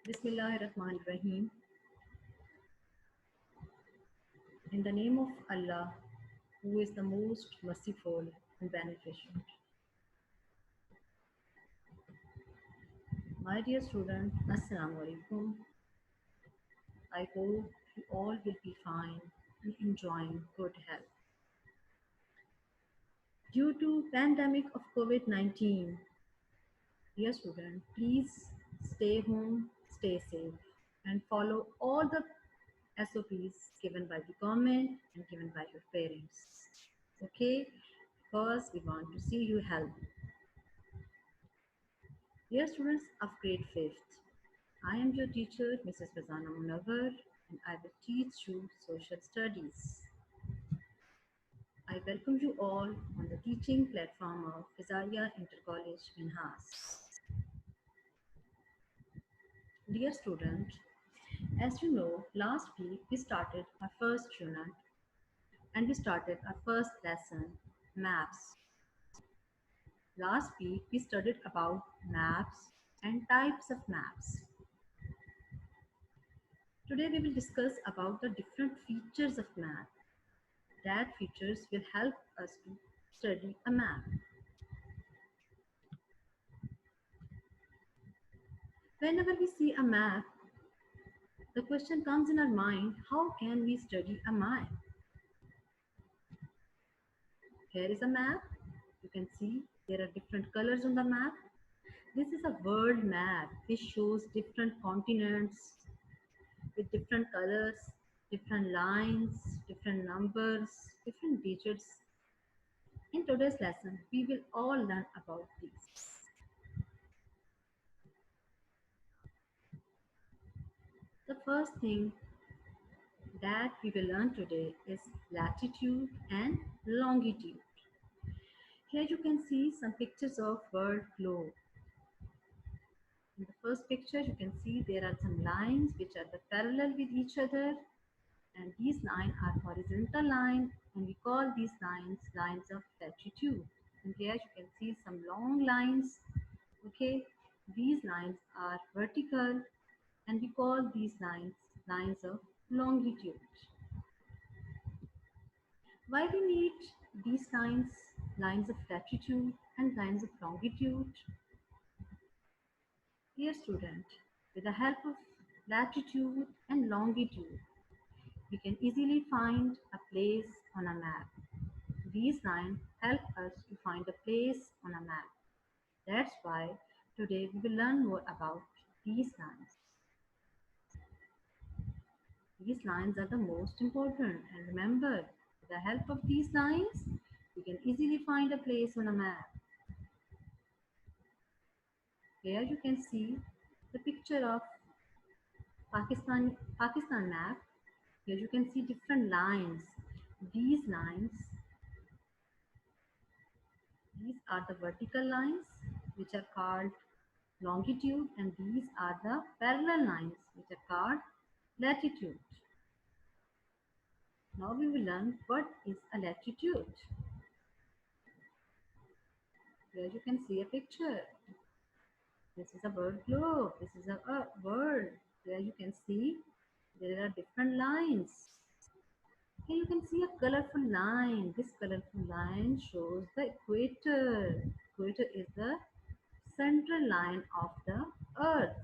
Bismillahirrahmanirrahim. In the name of Allah, who is the most merciful and beneficent. My dear student, Assalamu alaikum. I hope you all will be fine and enjoying good health. Due to pandemic of COVID-19, dear student, please stay home, stay safe, and follow all the SOPs given by the government and given by your parents. Okay? Because we want to see you healthy. Dear students of grade 5th, I am your teacher, Mrs. Fazana Munawar, and I will teach you social studies. I welcome you all on the teaching platform of Fizalia Intercollege Minhas. Dear student, as you know, last week we started our first unit and we started our first lesson, maps. Last week we studied about maps and types of maps. Today we will discuss about the different features of map. That features will help us to study a map. Whenever we see a map, the question comes in our mind, how can we study a map? Here is a map. You can see there are different colors on the map. This is a world map which shows different continents with different colors, different lines, different numbers, different digits. In today's lesson, we will all learn about these. The first thing that we will learn today is latitude and longitude. Here you can see some pictures of world globe. In the first picture you can see there are some lines which are the parallel with each other, and these lines are horizontal line, and we call these lines lines of latitude. And here you can see some long lines. Okay, these lines are vertical and we call these lines lines of longitude. Why we need these lines, lines of latitude and lines of longitude? Dear student, with the help of latitude and longitude, we can easily find a place on a map. These lines help us to find a place on a map. That's why today we will learn more about these lines. These lines are the most important, and remember, with the help of these lines, we can easily find a place on a map. Here you can see the picture of Pakistan map. Here you can see different lines. These lines, these are the vertical lines which are called longitude, and these are the parallel lines which are called latitude. Now we will learn what is a latitude. Here you can see a picture. This is a bird globe. This is a bird. There you can see there are different lines. Here you can see a colorful line. This colorful line shows the equator. Equator is the central line of the earth.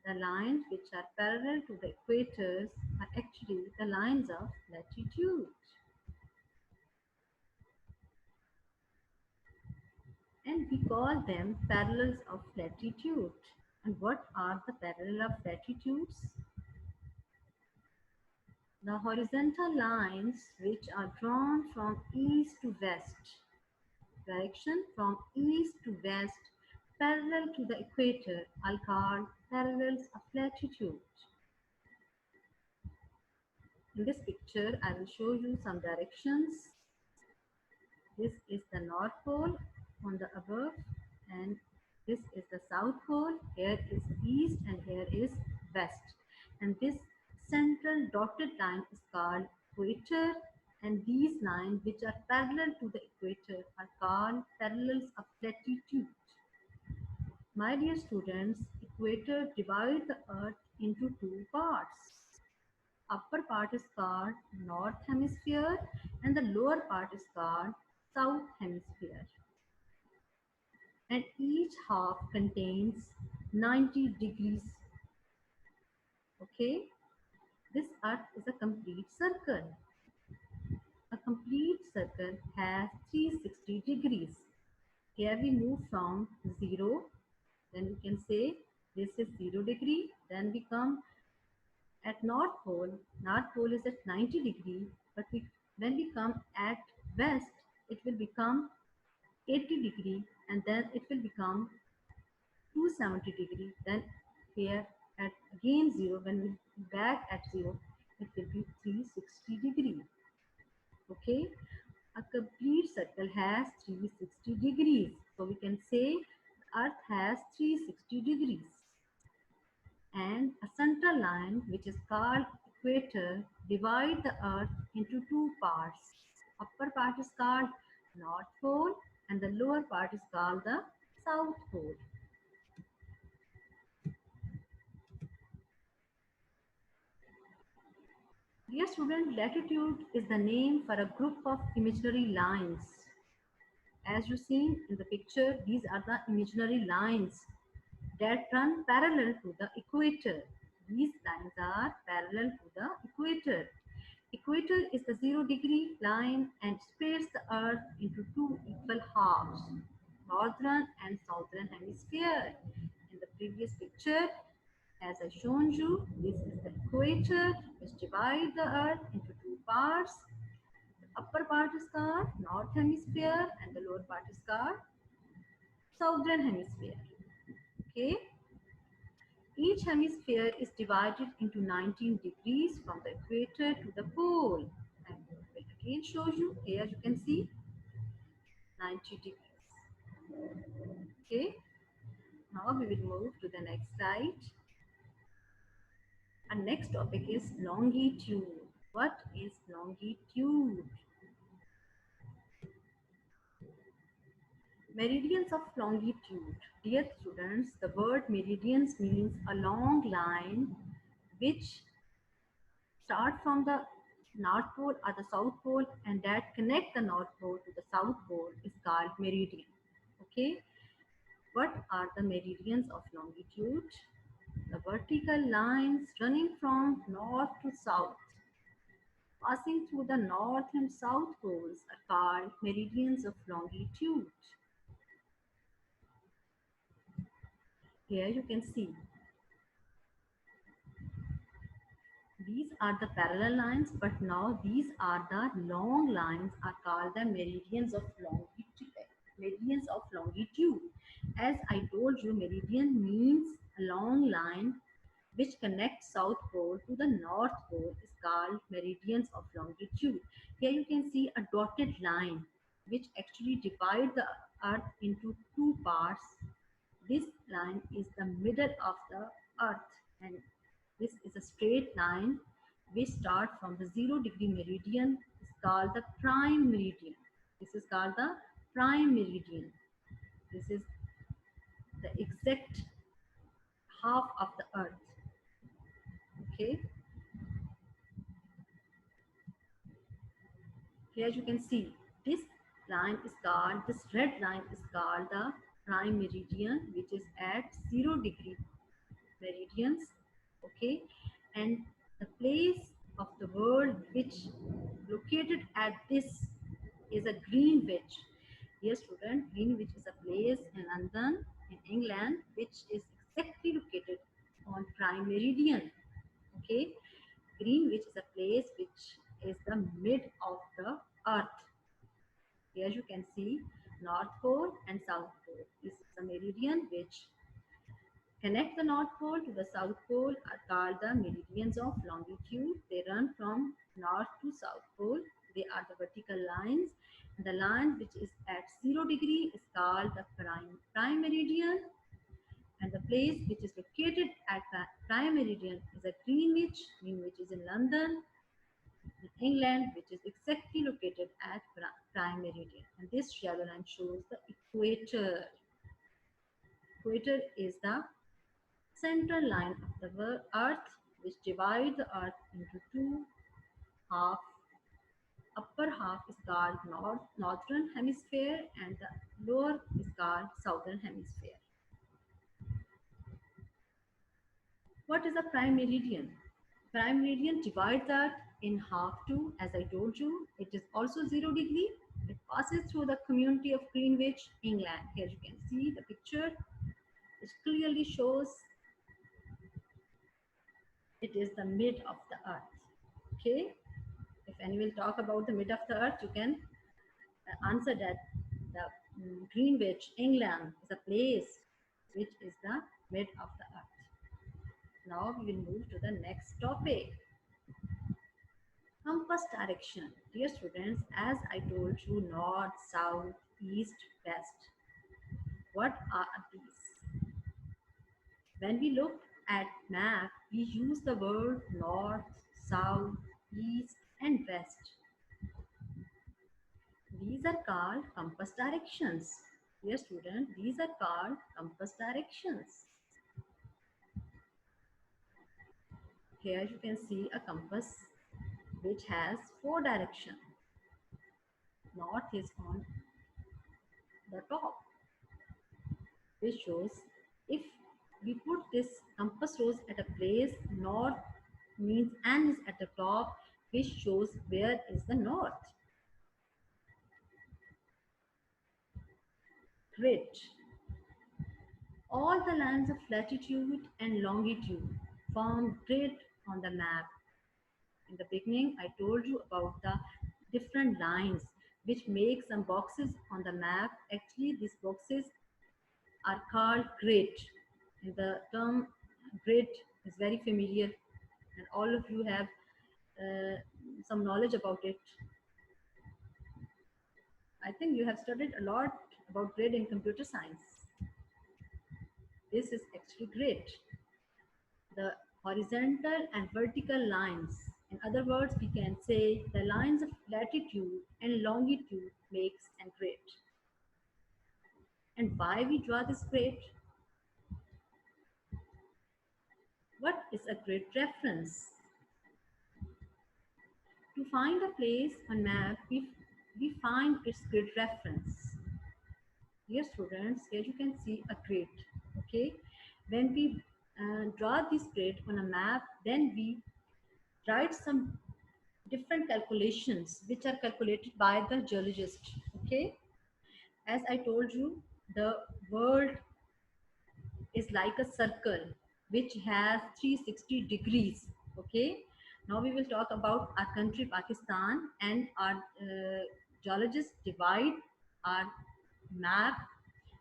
The lines which are parallel to the equators are actually the lines of latitude. And we call them parallels of latitude. And what are the parallel of latitudes? The horizontal lines which are drawn from east to west, direction from east to west, parallel to the equator, are called parallels of latitude. In this picture, I will show you some directions. This is the North Pole on the above, and this is the South Pole. Here is East and here is West. And this central dotted line is called equator, and these lines which are parallel to the equator are called parallels of latitude. My dear students, equator divides the earth into two parts. Upper part is called north hemisphere and the lower part is called south hemisphere. And each half contains 90 degrees. Okay, this earth is a complete circle. A complete circle has 360 degrees. Here we move from 0, then we can say this is 0 degree, then we come at North Pole is at 90 degree, but when we come at west, it will become 80 degree and then it will become 270 degree. Then here at again 0, when we back at 0, it will be 360 degree. Okay, a complete circle has 360 degrees. So we can say Earth has 360 degrees. And a center line, which is called equator, divide the earth into two parts. Upper part is called North Pole and the lower part is called the South Pole. Dear student, latitude is the name for a group of imaginary lines. As you see in the picture, these are the imaginary lines that run parallel to the equator. These lines are parallel to the equator. Equator is the 0 degree line and splits the earth into two equal halves, northern and southern hemisphere. In the previous picture, as I shown you, this is the equator which divides the earth into two parts. The upper part is called north hemisphere and the lower part is called southern hemisphere. Okay. Each hemisphere is divided into 19 degrees from the equator to the pole. And I will again show you. Here you can see 90 degrees. Okay. Now we will move to the next slide. Our next topic is longitude. What is longitude? Meridians of longitude. Dear students, the word meridians means a long line which start from the North Pole or the South Pole and that connect the North Pole to the South Pole is called meridian. Okay, what are the meridians of longitude? The vertical lines running from north to south, passing through the north and south poles are called meridians of longitude. Here you can see these are the parallel lines, but now these are the long lines are called the meridians of longitude. Meridians of longitude. As I told you, meridian means a long line which connects South Pole to the North Pole is called meridians of longitude. Here you can see a dotted line which actually divides the earth into two parts. This line is the middle of the earth and this is a straight line which starts from the 0 degree meridian is called the prime meridian. This is called the prime meridian. This is the exact half of the earth. Okay. Here you can see this line is called, this red line is called the prime meridian, which is at 0 degree meridians. Okay, and the place of the world which located at this is a Greenwich. Yes, student, Greenwich is a place in London, in England, which is exactly located on prime meridian. Okay, Greenwich is a place which is the mid of the earth. Here you can see North Pole and South Pole. This is a meridian which connect the North Pole to the South Pole are called the meridians of longitude. They run from North to South Pole. They are the vertical lines. The line which is at 0 degree is called the prime meridian. And the place which is located at the prime meridian is a Greenwich. Greenwich is in London, in England, which is exactly located at prime meridian. And this shadow line shows the equator. Equator is the central line of the earth which divides the earth into two halves. Upper half is called northern hemisphere and the lower is called southern hemisphere. What is a prime meridian? Prime meridian divides the earth in half too, as I told you. It is also 0 degree. It passes through the community of Greenwich, England. Here you can see the picture. It clearly shows it is the mid of the earth. Okay. If any will talk about the mid of the earth, you can answer that the Greenwich, England is a place which is the mid of the earth. Now we will move to the next topic. Compass direction. Dear students, as I told you, north, south, east, west. What are these? When we look at map, we use the word north, south, east and west. These are called compass directions. Dear student, these are called compass directions. Here you can see a compass which has 4 directions. North is on the top, which shows if we put this compass rose at a place, north means N is at the top, which shows where is the north. Grid. All the lines of latitude and longitude form grid on the map. In the beginning, I told you about the different lines which make some boxes on the map. Actually, these boxes are called grid. And the term grid is very familiar and all of you have some knowledge about it. I think you have studied a lot about grid in computer science. This is actually grid. The horizontal and vertical lines. In other words, we can say the lines of latitude and longitude makes a grid. And why we draw this grid? What is a grid reference? To find a place on map, we find its grid reference. Dear students, here you can see a grid. Okay, when we draw this grid on a map, then we write some different calculations which are calculated by the geologist. Okay, as I told you, the world is like a circle which has 360 degrees. Okay, now we will talk about our country Pakistan, and our geologists divide our map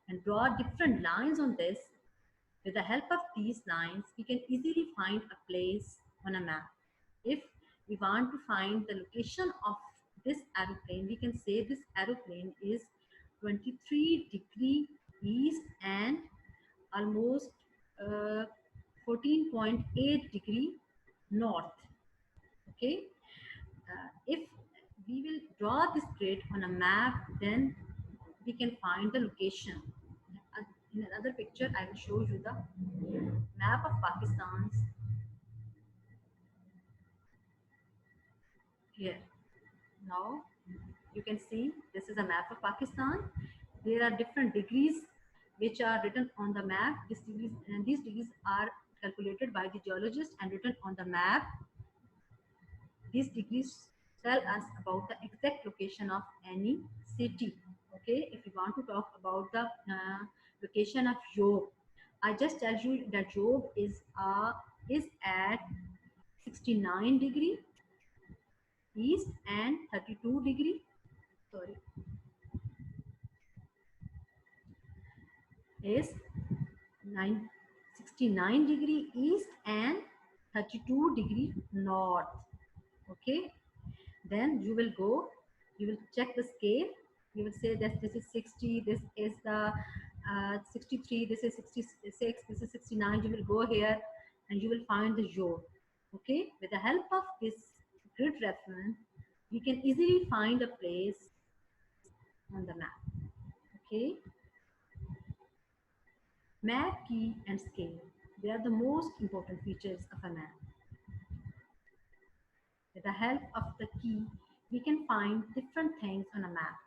and draw different lines on this. With the help of these lines, we can easily find a place on a map. If we want to find the location of this aeroplane, we can say this aeroplane is 23 degree east and almost 14.8 degree north. Okay, if we will draw this grid on a map, then we can find the location. In another picture, I will show you the map of Pakistan's. Here, now you can see this is a map of Pakistan. There are different degrees which are written on the map. These degrees are calculated by the geologist and written on the map. These degrees tell us about the exact location of any city. Okay, if you want to talk about the location of Job, I just tell you that Job is at 69 degree east and 32 degree is 69 degree east and 32 degree north. Okay, then you will check the scale. You will say that this is 60, this is the 63, this is 66, this is 69. You will go here and you will find the Job. Okay, with the help of this grid reference, we can easily find a place on the map. Okay, map key and scale. They are the most important features of a map. With the help of the key, we can find different things on a map.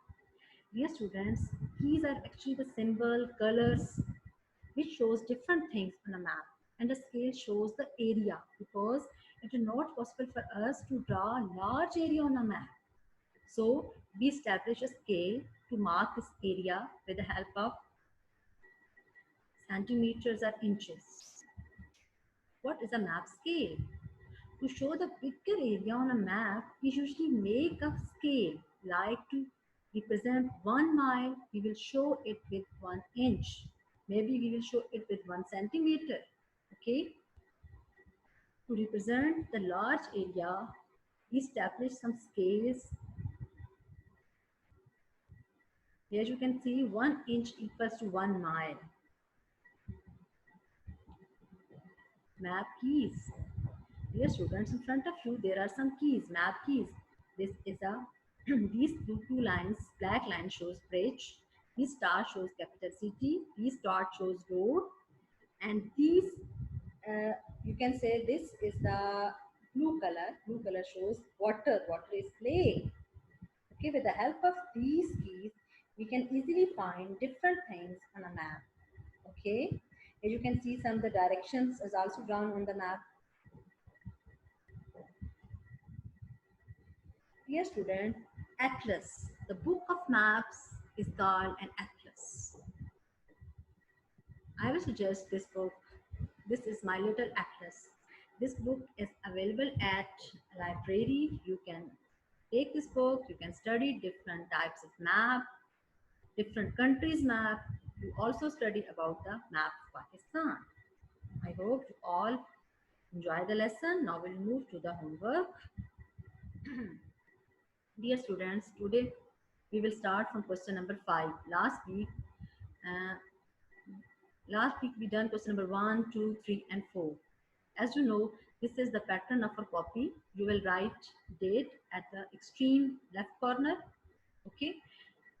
Dear students, keys are actually the symbol, colors, which shows different things on a map. And the scale shows the area because it is not possible for us to draw a large area on a map. So we establish a scale to mark this area with the help of centimeters or inches. What is a map scale? To show the bigger area on a map, we usually make a scale. Like to represent 1 mile, we will show it with 1 inch. Maybe we will show it with 1 centimeter. Okay. To represent the large area, we establish some scales. Here you can see 1 inch equals to 1 mile. Map keys. Dear students, in front of you there are some keys, map keys. This is a these two lines, black line shows bridge, this star shows capital city, this dot shows road, and these you can say this is the blue color. Blue color shows water. Water is lake. Okay, with the help of these keys, we can easily find different things on a map. Okay, as you can see, some of the directions is also drawn on the map. Dear student, atlas. The book of maps is called an atlas. I will suggest this book. This is my little atlas. This book is available at a library. You can take this book. You can study different types of map, different countries map. You also study about the map of Pakistan. I hope you all enjoy the lesson. Now we'll move to the homework. Dear students, today we will start from question number 5. Uh, last week we done question number 1, 2, 3, and 4. As you know, this is the pattern of a copy. You will write date at the extreme left corner. Okay.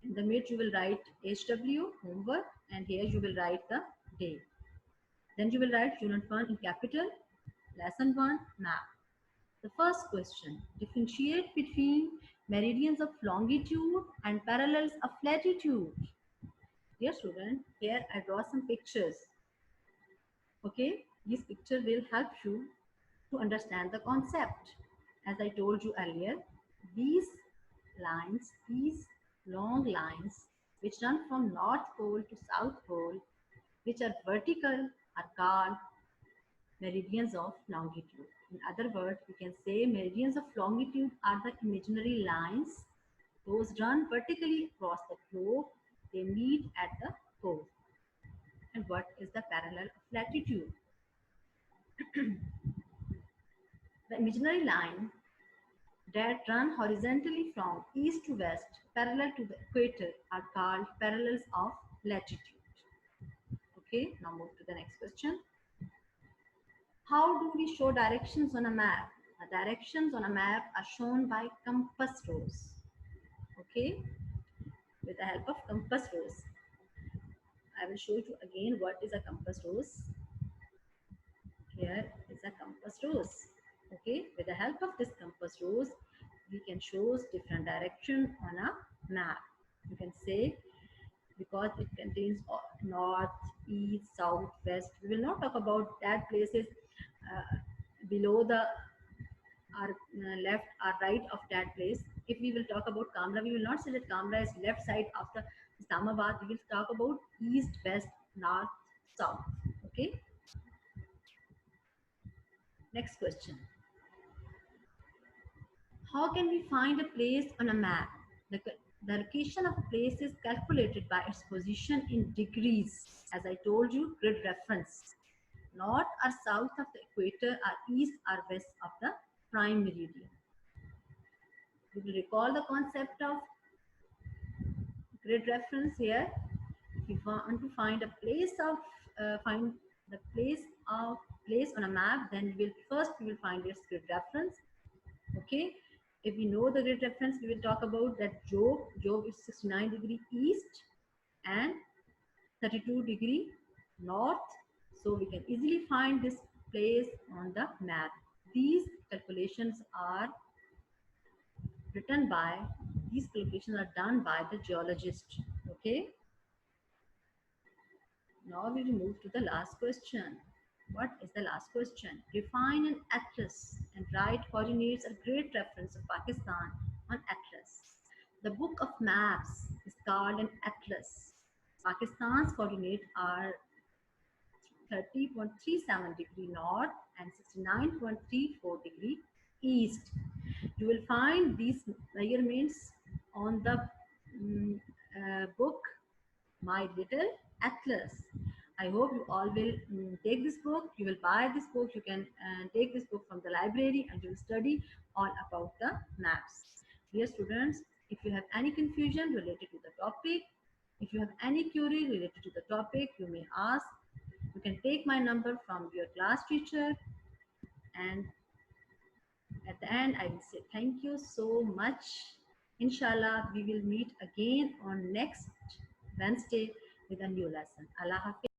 In the mid you will write HW homework, and here you will write the day. Then you will write unit 1 in capital, lesson 1 map. The first question, differentiate between meridians of longitude and parallels of latitude. Dear student, here I draw some pictures. Okay, these pictures will help you to understand the concept. As I told you earlier, these lines, these long lines which run from North Pole to South Pole, which are vertical, are called meridians of longitude. In other words, we can say meridians of longitude are the imaginary lines. Those run vertically across the globe. They meet at the pole. And what is the parallel of latitude? The imaginary line that run horizontally from east to west parallel to the equator are called parallels of latitude. Okay, now move to the next question. How do we show directions on a map? The directions on a map are shown by compass rose. Okay, with the help of compass rose. I will show you again what is a compass rose. Here is a compass rose. Okay, with the help of this compass rose, we can show different direction on a map. You can say, because it contains north, east, south, west. We will not talk about that places below the or left or right of that place. If we will talk about Kamra, we will not say that Kamra is left side of the Islamabad. We will talk about east, west, north, south. Okay. Next question. How can we find a place on a map? The location of a place is calculated by its position in degrees. As I told you, grid reference. North or south of the equator or east or west of the prime meridian. We will recall the concept of grid reference here. If you want to find a place of find the place on a map, then we will find its grid reference. Okay. If we know the grid reference, we will talk about that Job is 69 degree east and 32 degree north. So we can easily find this place on the map. These calculations are written by, these calculations are done by the geologist. Okay. Now we will move to the last question. What is the last question? Define an atlas and write coordinates are great reference of Pakistan on atlas. The book of maps is called an atlas. Pakistan's coordinates are 30.37 degree north and 69.34 degree east. You will find these measurements on the book My Little Atlas. I hope you all will take this book. You will buy this book. You can take this book from the library and you will study all about the maps. Dear students, if you have any confusion related to the topic, if you have any query related to the topic, you may ask. You can take my number from your class teacher, and at the end I will say thank you so much. Inshallah, we will meet again on next Wednesday with a new lesson. Allah Hafiz.